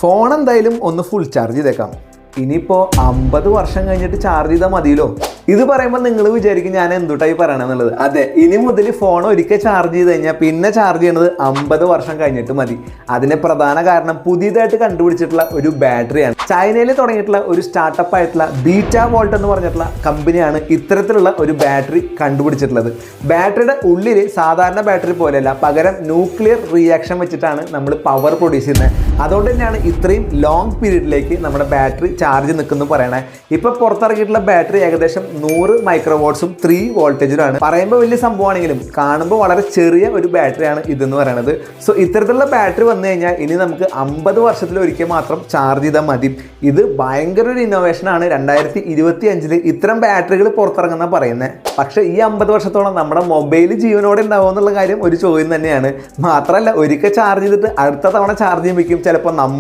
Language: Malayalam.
ഫോൺ എന്തായാലും ഒന്ന് ഫുൾ ചാർജ് ചെയ്തേക്കാം. ഇനിയിപ്പോൾ 50 വർഷം കഴിഞ്ഞിട്ട് ചാർജ് ചെയ്താൽ മതിയല്ലോ. ഇത് പറയുമ്പോൾ നിങ്ങൾ വിചാരിക്കും ഞാൻ എന്തുട്ടായി പറയണമെന്നുള്ളത്. അതെ, ഇനി മുതൽ ഫോൺ ഒരിക്കൽ ചാർജ് ചെയ്ത് കഴിഞ്ഞാൽ പിന്നെ ചാർജ് ചെയ്യുന്നത് 50 വർഷം കഴിഞ്ഞിട്ട് മതി. അതിന് പ്രധാന കാരണം പുതിയതായിട്ട് കണ്ടുപിടിച്ചിട്ടുള്ള ഒരു ബാറ്ററിയാണ്. ചൈനയിൽ തുടങ്ങിയിട്ടുള്ള ഒരു സ്റ്റാർട്ടപ്പ് ആയിട്ടുള്ള ബീറ്റ വോൾട്ട് എന്ന് പറഞ്ഞിട്ടുള്ള കമ്പനിയാണ് ഇത്തരത്തിലുള്ള ഒരു ബാറ്ററി കണ്ടുപിടിച്ചിട്ടുള്ളത്. ബാറ്ററിയുടെ ഉള്ളിൽ സാധാരണ ബാറ്ററി പോലെയല്ല, പകരം ന്യൂക്ലിയർ റിയാക്ഷൻ വെച്ചിട്ടാണ് നമ്മൾ പവർ പ്രൊഡ്യൂസ് ചെയ്യുന്നത്. അതുകൊണ്ട് തന്നെയാണ് ഇത്രയും ലോങ് പീരീഡിലേക്ക് നമ്മുടെ ബാറ്ററി ചാർജ് നിൽക്കുന്നു പറയണേ. ഇപ്പൊ പുറത്തിറങ്ങിയിട്ടുള്ള ബാറ്ററി ഏകദേശം 100 മൈക്രോവോട്ട്സും 3 വോൾട്ടേജിലാണ്. പറയുമ്പോൾ വലിയ സംഭവമാണെങ്കിലും കാണുമ്പോൾ വളരെ ചെറിയ ഒരു ബാറ്ററിയാണ് ഇതെന്ന് പറയുന്നത്. സോ ഇത്തരത്തിലുള്ള ബാറ്ററി വന്നു കഴിഞ്ഞാൽ ഇനി നമുക്ക് 50 വർഷത്തിൽ ഒരിക്കൽ മാത്രം ചാർജ് ചെയ്താൽ മതി. ഇത് ഭയങ്കര ഒരു ഇന്നോവേഷനാണ്. 2025 ഇത്തരം ബാറ്ററികൾ പുറത്തിറങ്ങുന്ന പറയുന്നത്. പക്ഷേ ഈ 50 വർഷത്തോളം നമ്മുടെ മൊബൈൽ ജീവനോടെ ഉണ്ടാവുക എന്നുള്ള കാര്യം ഒരു ചോദ്യം തന്നെയാണ്. മാത്രമല്ല, ഒരിക്കൽ ചാർജ് ചെയ്തിട്ട് അടുത്ത തവണ ചാർജ് ചെയ്യുമ്പോഴേക്കും ചിലപ്പോൾ